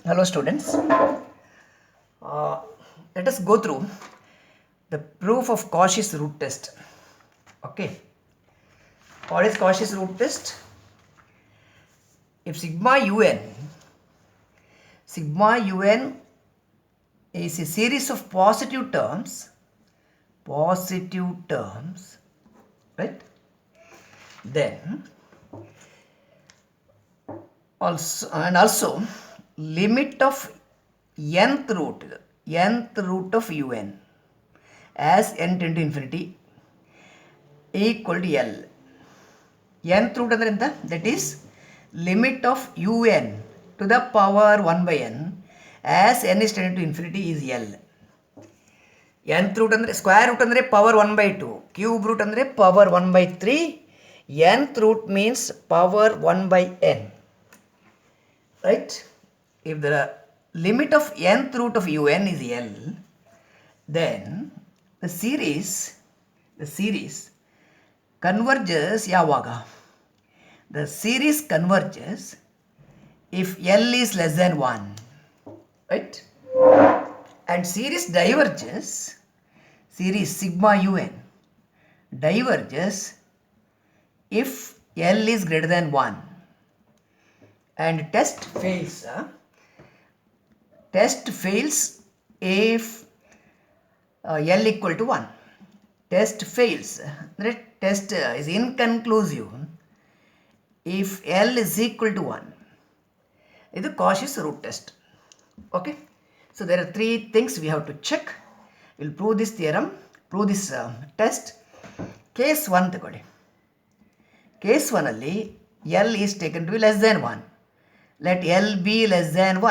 Hello students. Uh, Let us go through the proof of Cauchy's root test. Okay. What is Cauchy's root test? If sigma un is a series of positive terms, right? Then also limit of nth root of un as n tend to infinity equal to L. nth root ಅಂದ್ರೆ ಎಂತ? That is limit of un to the power 1 by n as n is tending to infinity is L. nth root ಅಂದರೆ square root ಅಂದರೆ power 1 by 2, cube root ಅಂದರೆ power 1 by 3, nth root means power 1 by n. Right? If the limit of nth root of un is L, then the series converges ಯಾವಾಗ? The series converges if L is less than 1, right? And series diverges, series sigma un diverges if L is greater than 1. And test fails if L equal to 1. Test fails, test is inconclusive if L is equal to 1. This is Cauchy's root test. Okay, so there are three things we have to check. We'll prove this theorem, prove this test. Case 1 ತಗೊಳ್ಳಿ. Case 1 ಅಲ್ಲಿ L is taken to be less than 1. Let L be less than 1.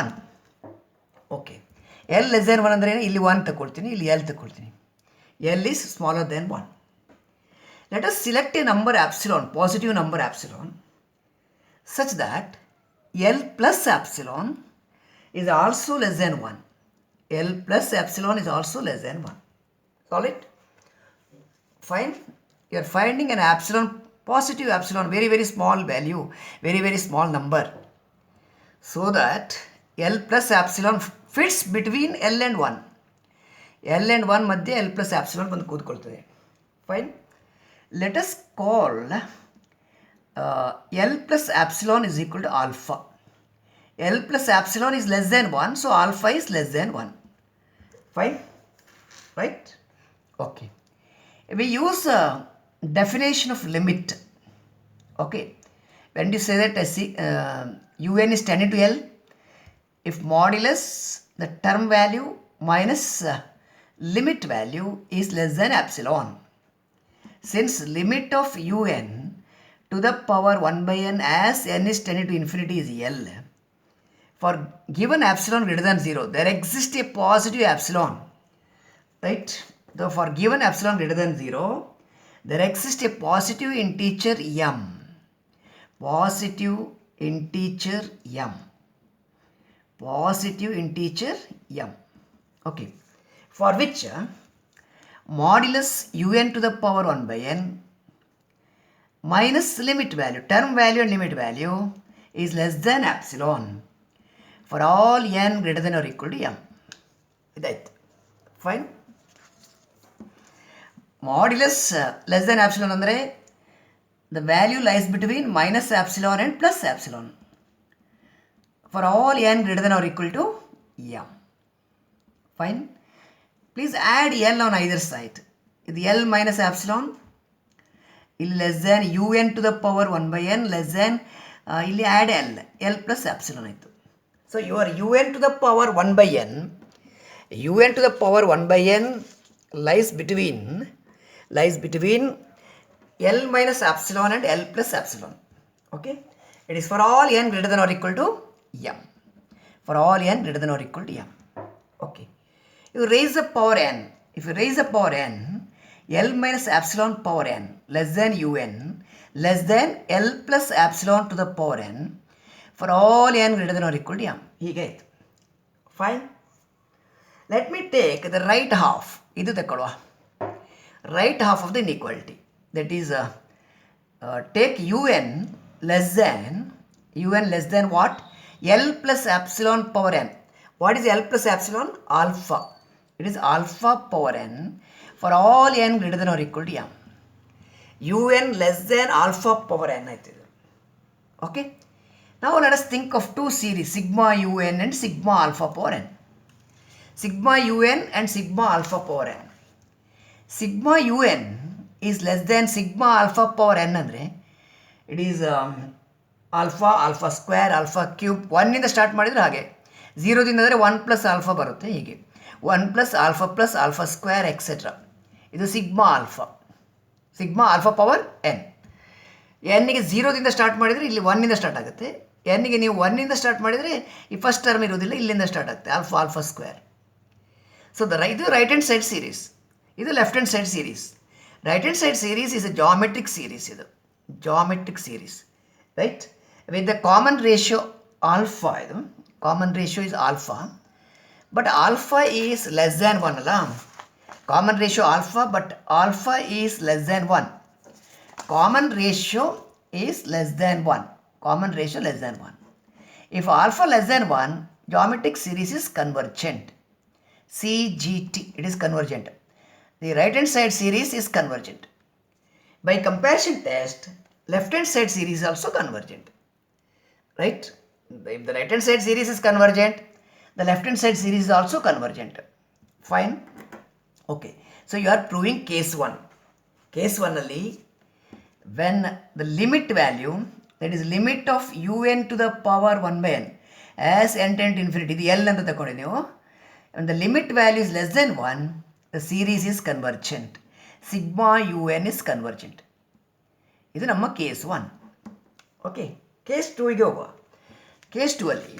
Okay, L less than 1 ಅಂದರೆ ಇಲ್ಲಿ 1 ತಗೊಳ್ತೀನಿ, ಇಲ್ಲಿ L ತಗೊಳ್ತೀನಿ. L is smaller than 1. Let us select a number epsilon, positive number epsilon, such that L plus epsilon is also less than 1. L plus epsilon is also less than 1. Solid? Fine. You are finding an epsilon, positive epsilon, very very small value, very very small number, so that L plus epsilon fits between L and 1. L and 1 ಮಧ್ಯೆ L plus epsilon ಬಂದು ಕೂತ್ಕೊಳ್ತದೆ. Fine. Let us call L plus epsilon is equal to alpha. L plus epsilon is less than 1, so alpha is less than 1. Fine? Right? Okay. We use definition of limit. Okay. When you say that un is tending to L, if modulus the term value minus limit value is less than epsilon, since limit of un to the power 1 by n as n is tending to infinity is L, for given epsilon greater than 0, there exists a positive epsilon, right? So for given epsilon greater than 0, there exists a positive integer m. Positive integer m. Positive integer m. Okay. For which modulus un to the power 1 by n minus limit value, term value and limit value is less than epsilon for all n greater than or equal to m. Right? Fine. Modulus less than epsilon ಅಂದರೆ the value lies between minus epsilon and plus epsilon for all n greater than or equal to m. Fine. Please add L on either side. ಇದು L minus epsilon, ಇಲ್ಲಿ less than un to the power 1 by n less than ಇಲ್ಲಿ add L plus epsilon ಆಯಿತು. So your un to the power 1 by n, un to the power 1 by n lies between L minus epsilon and L plus epsilon. Okay, it is for all n greater than or equal to m. For all n greater than or equal to m. Okay, you raise the power n. If you raise the power n, L minus epsilon power n less than un less than L plus epsilon to the power n for all n greater than or equal to m. ಹೀಗೆ ಆಯಿತು. Fine. Let me take the right half. ಇದು ತಗೊಳ್ಳುವ. Right half of the inequality. That is take un less than what? L plus epsilon power n. What is L plus epsilon? Alpha. It is alpha power n for all n greater than or equal to m. Un less than alpha power n. Okay. Now let us think of two series, sigma un and sigma alpha power n. Sigma un and sigma alpha power n. Sigma un is less than sigma alpha power n andre it is alpha, alpha square, alpha cube. 1 ಇಂದ start ಮಾಡಿದರೆ ಹಾಗೆ, 0 ದಿಂದ ಅಂದರೆ 1 plus alpha ಬರುತ್ತೆ. ಹೀಗೆ 1 plus alpha square etcetera. ಇದು sigma alpha power N. ಎನ್ನಿಗೆ 0 ದಿಂದ start ಮಾಡಿದರೆ ಇಲ್ಲಿ 1 ಇಂದ ಸ್ಟಾರ್ಟ್ ಆಗುತ್ತೆ. ಎನ್ನಿಗೆ ನೀವು 1 ಇಂದ ಸ್ಟಾರ್ಟ್ ಮಾಡಿದರೆ ಈ ಫಸ್ಟ್ ಟರ್ಮ್ ಇರೋದಿಲ್ಲ, ಇಲ್ಲಿಂದ ಸ್ಟಾರ್ಟ್ ಆಗುತ್ತೆ ಆಲ್ಫಾ ಸ್ಕ್ವೇರ್. ಸೊ ಇದು ರೈಟ್ ಹ್ಯಾಂಡ್ ಸೈಡ್ ಸೀರೀಸ್, ಇದು left hand side series. Right hand side series is a geometric series. ಇದು geometric series, right, with the common ratio alpha. ಇದು common ratio is alpha, but alpha is less than 1 ಅಲ್ಲ. Common ratio alpha, but alpha is less than 1. Common ratio is less than 1. Common ratio less than 1. If alpha less than 1, geometric series is convergent. CGT, it is convergent. The right hand side series is convergent. By comparison test, left hand side series is also convergent. Right? If the right hand side series is convergent, the left hand side series is also convergent. Fine? Okay. So you are proving case 1. Case 1 alli, when the limit value, that is limit of un to the power 1 by n as n tend to infinity, the L anta ತಗೊಂಡು ನೀವು, when the limit value is less than 1, the series is convergent. Sigma un is convergent. ಇದು ನಮ್ಮ case 1. Okay, case 2ಗೆ ಹೋಗುವ. Case 2 ಅಲ್ಲಿ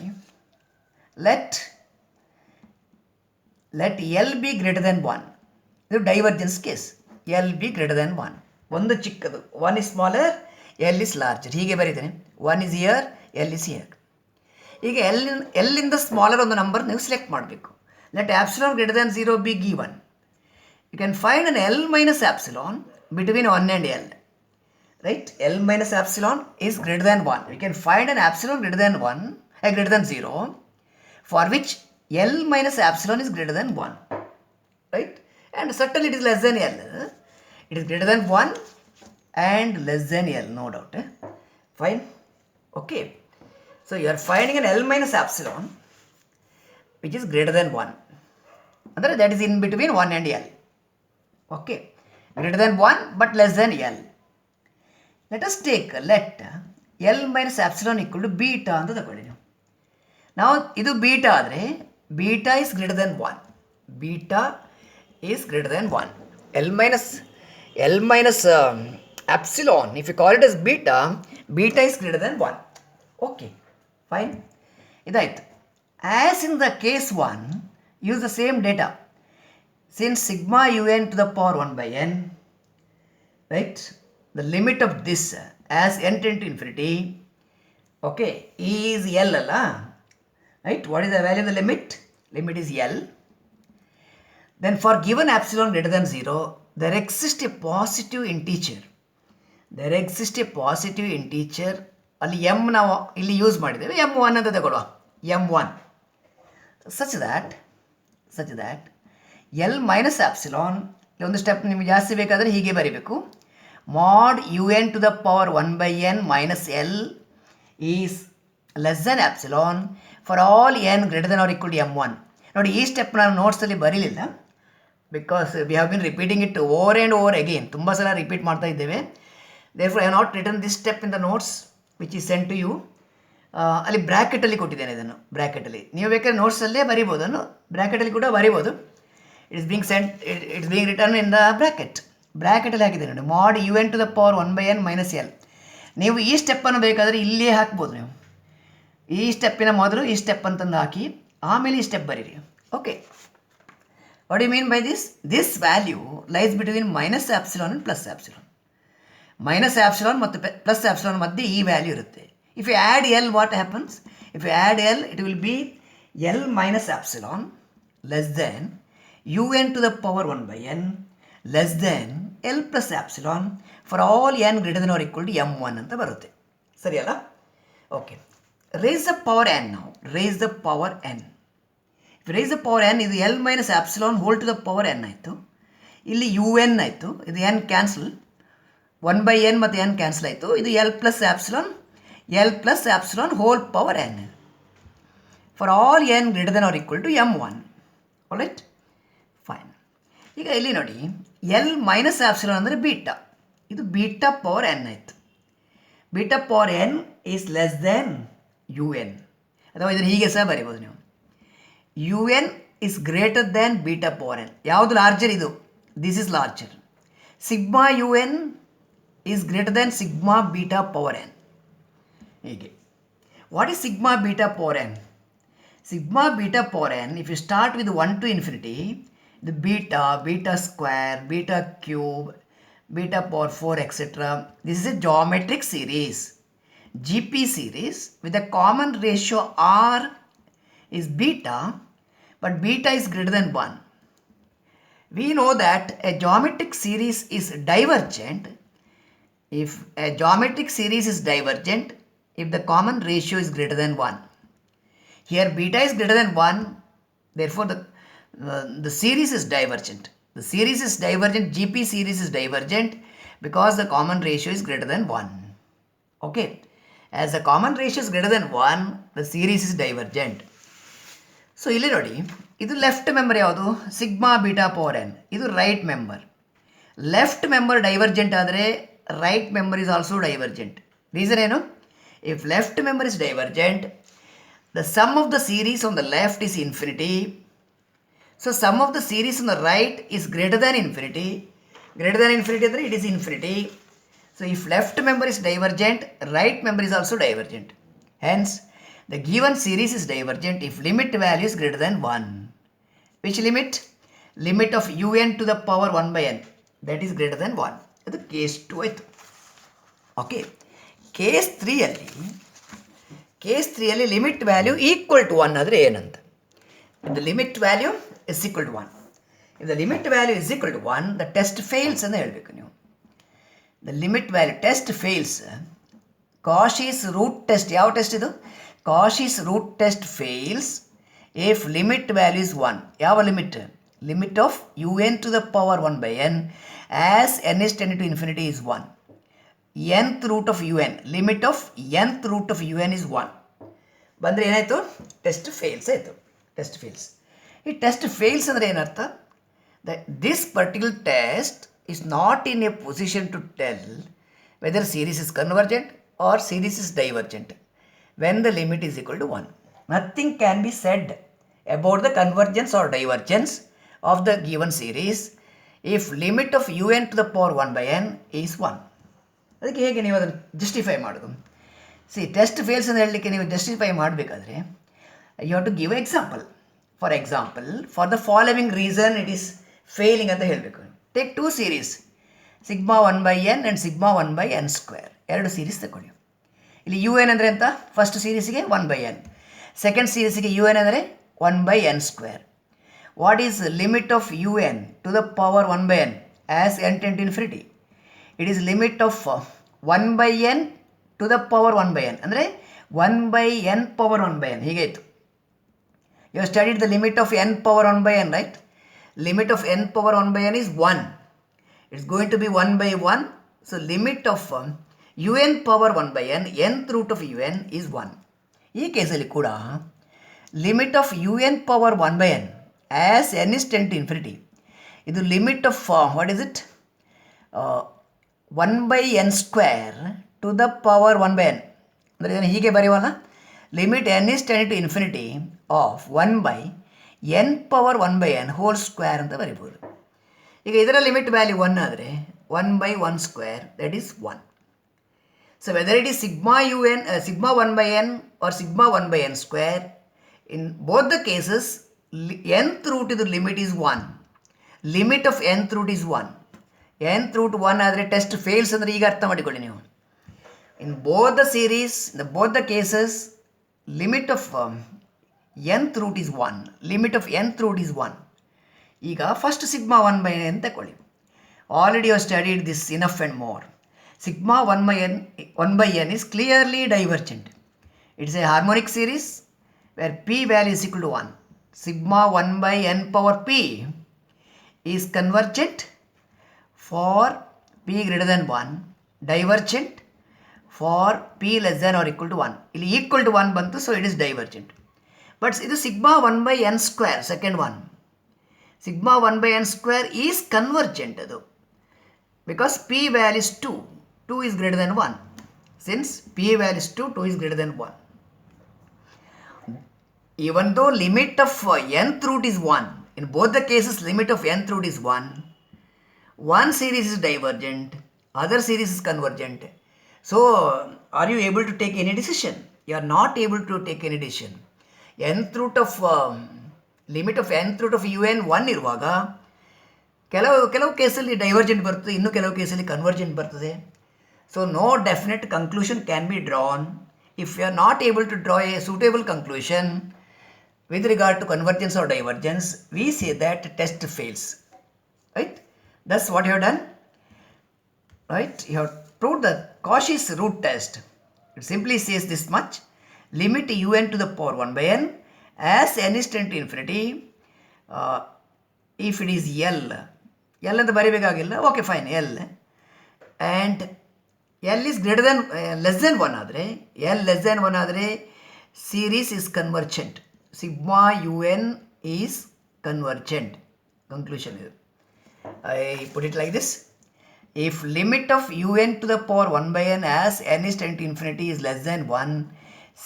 let L B greater than 1. ಇದು divergence case. L B greater than 1. ಒಂದು ಚಿಕ್ಕದು, 1 is smaller, L is larger. ಹೀಗೆ ಬರೀತೇನೆ, 1 is here, L is here. ಈಗ ಎಲ್ಲಿಂದ ಸ್ಮಾಲರ್ ಒಂದು ನಂಬರ್ ನೀವು ಸೆಲೆಕ್ಟ್ ಮಾಡಬೇಕು. Let epsilon greater than 0 be given. You can find an L minus epsilon between 1 and L. Right? L minus epsilon is greater than 1. We can find an epsilon greater than 1, greater than 0, for which L minus epsilon is greater than 1. Right? And certainly it is less than L. It is greater than 1 and less than L, no doubt. Fine? Okay. So you are finding an L minus epsilon which is greater than 1. That is in between 1 and L. Okay. Greater than 1 but less than L. Let us take let L minus epsilon equal to beta ಅಂತ ತಗೊಳ್ಳಿ ನೀವು. Now ಇದು beta ಆದರೆ beta is greater than 1. Beta is greater than 1. L minus epsilon, if you call it as beta is greater than 1. Okay, fine. ಇದಾಯಿತು. As in the case 1, use the same data. Since sigma un to the power 1 by n, right, the limit of this as n tend to infinity, okay, is L alla, right? What is the value of the limit? Limit is L. Then for given epsilon greater than 0, there exists a positive integer. ಅಲ್ಲಿ m ನಾವು ಇಲ್ಲಿ use ಮಾಡಿದ್ದೇವೆ, m1 ಅಂತ ತಗೊಳ್ಳುವ, m1, such that L minus epsilon, ಒಂದು step ನಿಮಗೆ ಜಾಸ್ತಿ ಬೇಕಾದರೆ ಹೀಗೆ ಬರೀಬೇಕು. mod un to the power 1 by n minus L is less than epsilon for all n greater than or equal to m1. ನೋಡಿ, ಈ ಸ್ಟೆಪ್ ನಾನು ನೋಟ್ಸಲ್ಲಿ ಬರೀಲಿಲ್ಲ, because we have been repeating it over and over again. ತುಂಬ ಸಲ repeat ಮಾಡ್ತಾ ಇದ್ದೇವೆ. Therefore I have not written this step in the notes which is sent to you. ಅಲ್ಲಿ ಬ್ರ್ಯಾಕೆಟಲ್ಲಿ ಕೊಟ್ಟಿದ್ದೇನೆ ಇದನ್ನು. ಬ್ರ್ಯಾಕೆಟಲ್ಲಿ ನೀವು ಬೇಕಾದ್ರೆ ನೋಟ್ಸಲ್ಲೇ ಬರಿಬೋದು, ಅದನ್ನು ಬ್ರ್ಯಾಕೆಟಲ್ಲಿ ಕೂಡ ಬರಿಬೋದು. It's being written in the ಬ್ರ್ಯಾಕೆಟಲ್ಲಿ ಹಾಕಿದ್ದೇನೆ ನೋಡಿ, mod un to the power 1 by n minus L. ನೀವು ಈ ಸ್ಟೆಪ್ಪನ್ನು ಬೇಕಾದರೆ ಇಲ್ಲೇ ಹಾಕ್ಬೋದು. ನೀವು ಈ ಸ್ಟೆಪ್ಪಿನ ಮೊದಲು ಈ ಸ್ಟೆಪ್ ಅಂತಂದು ಹಾಕಿ ಆಮೇಲೆ ಈ ಸ್ಟೆಪ್ ಬರೀರಿ. Okay, what you mean by this? This value lies between minus epsilon and plus epsilon. Minus epsilon ಮತ್ತು ಪ್ಲಸ್ ಆಪ್ಸಿಲಾನ್ ಮಧ್ಯೆ ಈ ವ್ಯಾಲ್ಯೂ ಇರುತ್ತೆ. If you add L, what happens? If you add L, it will be L minus epsilon less than un to the power 1 by n less than L plus epsilon for all n greater than or equal to m1 ಅಂತ ಬರುತ್ತೆ. ಸರಿಯಲ್ಲ? Okay, raise the power n now. Raise the power n. If you raise the power n, ಇದು L minus epsilon whole to the power n ಆಯಿತು. ಇಲ್ಲಿ ಯು N ಆಯಿತು. ಇದು N cancel, 1/n ಮತ್ತು n ಕ್ಯಾನ್ಸಲ್ ಆಯಿತು. ಇದು L plus epsilon whole power n. For all n greater than or equal to m1. Alright? Fine. ಈಗ ಇಲ್ಲಿ ನೋಡಿ, L minus epsilon ಅಂದರೆ ಬೀಟಾ. ಇದು ಬೀಟಾ ಪವರ್ n ಆಯಿತು. Beta power n is less than U N. ಅಥವಾ ಇದನ್ನು ಹೀಗೆ ಸಹ ಬರಿಬೋದು ನೀವು. U N is greater than beta power N. ಯಾವುದು ಲಾರ್ಜರ್? ಇದು. This is larger. Sigma U N is greater than sigma beta power N. ಹೀಗೆ. What is sigma beta power N? Sigma beta power n, if you start with 1 to infinity, the beta square, beta cube, beta power 4, etc. This is a geometric series, GP series, with a common ratio R is beta, but beta is greater than 1. We know that a geometric series is divergent if a geometric series is divergent if the common ratio is greater than 1. Here beta is greater than 1, therefore the series is divergent. The series is divergent, GP series is divergent because the common ratio is greater than 1. Okay, as the common ratio is greater than 1, the series is divergent. So ಇಲ್ಲಿ ನೋಡಿ, ಇದು left member ಯಾವುದು? ಸಿಗ್ಮಾ beta power ಎನ್. ಇದು right member. Left member divergent ಆದರೆ right member is also divergent. Reason ಏನು? If left member is divergent, the sum of the series on the left is infinity. So sum of the series on the right is greater than infinity. Greater than infinity, it is infinity. So if left member is divergent, right member is also divergent. Hence, the given series is divergent if limit value is greater than 1. Which limit? Limit of un to the power 1/n. That is greater than 1. That is case 2 ಆಯಿತು. Okay. Case 3 ಅಲ್ಲಿ limit value equal to 1 ಆದರೆ ಏನಂತ? The limit value is equal to 1. If the limit value is equal to 1, the test fails ಅಂತ ಹೇಳಬೇಕು ನೀವು. The limit value test fails. Cauchy's root test. ಯಾವ test ಇದು? Cauchy's root test fails if limit value is 1. ಯಾವ limit? Limit of U N to the power 1/n as n is tending to infinity is 1. nth root of un, limit of nth root of un is 1. ಬಂದರೆ ಏನಾಯಿತು? Test fails ಆಯಿತು. Test fails. ಈ test fails ಅಂದರೆ ಏನರ್ಥ? That this particular test is not in a position to tell whether series is convergent or series is divergent when the limit is equal to 1. Nothing can be said about the convergence or divergence of the given series if limit of un to the power 1/n is 1. ಅದಕ್ಕೆ ಹೇಗೆ ನೀವು ಅದನ್ನು justify ಮಾಡೋದು? Test fails ಅಂತ ಹೇಳಲಿಕ್ಕೆ ನೀವು justify ಮಾಡಬೇಕಾದ್ರೆ you have to give example. For example, for the following reason it is failing ಅಂತ ಹೇಳಬೇಕು. Take 2 series, sigma 1/n and sigma 1/n². 2 series ತಗೊಳ್ಳಿ. ಇಲ್ಲಿ ಯು ಎನ್ ಅಂದರೆ ಅಂತ? ಫಸ್ಟ್ ಸೀರೀಸ್ಗೆ 1/n, ಸೆಕೆಂಡ್ ಸೀರೀಸ್ಗೆ ಯು ಎನ್ ಅಂದರೆ 1/n². What is limit of U N to the power 1/n as n tends to infinity? It is limit of 1/n to the power 1/n ಅಂದರೆ 1/n power 1/n ಹೀಗಾಯಿತು. You have studied the limit of n power 1/n, right? Limit of n power 1/n is 1. It's going to be 1/1. So limit of un power 1/n, nth root of un is 1. ಈ ಕೇಸಲ್ಲಿ ಕೂಡ limit of un power 1/n as n is tending to infinity, ಇದು limit of what is it 1/n² to the power 1/n ಅಂದರೆ ಇದನ್ನು ಹೀಗೆ ಬರೆಯೋಣ. Limit n is tending to infinity of 1/n power 1/n whole square ಅಂತ ಬರಿಬೋದು. ಈಗ ಇದರ limit value 1 ಆದರೆ 1/1² that is 1. So whether it is sigma 1/n or sigma 1/n², in both the cases nth root is the limit is 1. Limit of nth root is 1. nth root 1 ಆದರೆ test fails ಅಂದರೆ ಈಗ ಅರ್ಥ ಮಾಡಿಕೊಳ್ಳಿ ನೀವು. In both the series, in both the cases, limit of nth root is 1. Limit of nth root is 1. ಈಗ first sigma 1/n ತಗೊಳ್ಳಿ. Already you studied this enough and more. Sigma 1/n is clearly divergent. It's a harmonic series where p value is equal to 1. Sigma 1 by n power p is convergent for p greater than 1, divergent for p less than or equal to 1. ಇಲ್ಲಿ equal to 1 ಬಂತು, so it is divergent. But ಇದು sigma 1 by n square, second one. Sigma 1 by n square is convergent ಅದು. Because p value is 2. 2 is greater than 1. Since p value is 2, 2 is greater than 1. Even though limit of nth root is 1, in both the cases limit of nth root is 1, one series is divergent, other series is convergent. So, are you able to take any decision? You are not able to take any decision. Nth root of limit of nth root of un 1 ಇರುವಾಗ ಕೆಲವು ಕೇಸಲ್ಲಿ divergent ಬರ್ತದೆ, ಇನ್ನು ಕೆಲವು ಕೇಸಲ್ಲಿ convergent ಬರ್ತದೆ. So no definite conclusion can be drawn. If you are not able to draw a suitable conclusion with regard to convergence or divergence, we say that test fails. Right? That's what you have done. Right? You have proved the Cauchy's root test. It simply says this much. Limit un to the power 1 by n as n is tend to infinity. If it is L ಅಂತ ಬರಿಬೇಕಾಗಿಲ್ಲ. Okay, fine, L. And L is greater than, less than 1 ಆದರೆ, L less than 1 ಆದರೆ series is convergent. Sigma un is convergent. Conclusion is, I put it like this. If limit of un to the power 1 by n as n is tend to infinity is less than 1,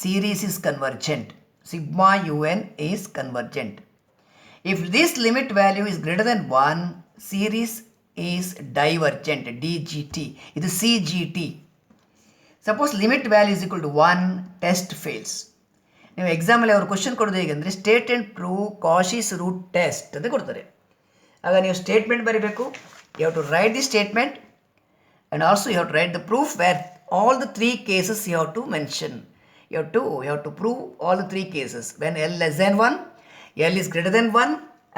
series is convergent. Sigma un is convergent. If this limit value is greater than 1, series is divergent. DGT. It is CGT. Suppose limit value is equal to 1, test fails. ನೀವು ಎಕ್ಸಾಮಲ್ಲಿ ಅವರು question ಕೊಡೋದು ಹೇಗೆಂದರೆ state and prove Cauchy's root test ಅಂತ ಕೊಡ್ತಾರೆ. ಆಗ ನೀವು statement ಬರೀಬೇಕು. You have to write the statement and also you have to write the proof where all the 3 cases you have to mention. You have to prove all the 3 cases. When L less than 1, L is greater than 1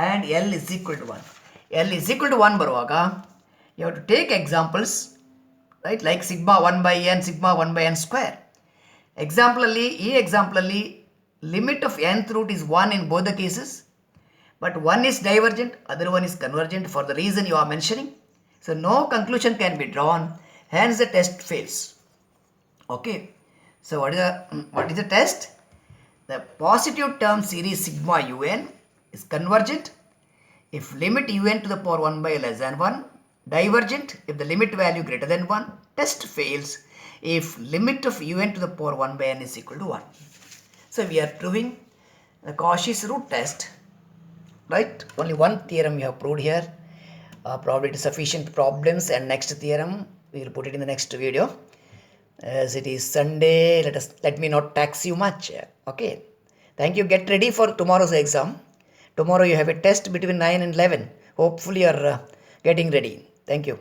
and L is equal to 1. L is equal to 1 ಬರುವಾಗ you have to take examples, right, like sigma 1 by n, sigma 1 by n square. ಈ ಎಕ್ಸಾಂಪಲಲ್ಲಿ limit of nth root is 1 in both the cases, but one is divergent, other one is convergent for the reason you are mentioning. So no conclusion can be drawn, hence the test fails. Okay, so what is the test? The positive term series sigma un is convergent if limit un to the power 1 by less than 1, divergent if the limit value greater than 1, test fails if limit of un to the power 1 by n is equal to 1. So we are proving the Cauchy's root test, right? Only one theorem we have proved here. Probability sufficient problems, and next theorem we will put it in the next video. As it is Sunday, let me not tax you much. Okay. Thank you. Get ready for tomorrow's exam. Tomorrow you have a test between 9 and 11. Hopefully you are getting ready. Thank you.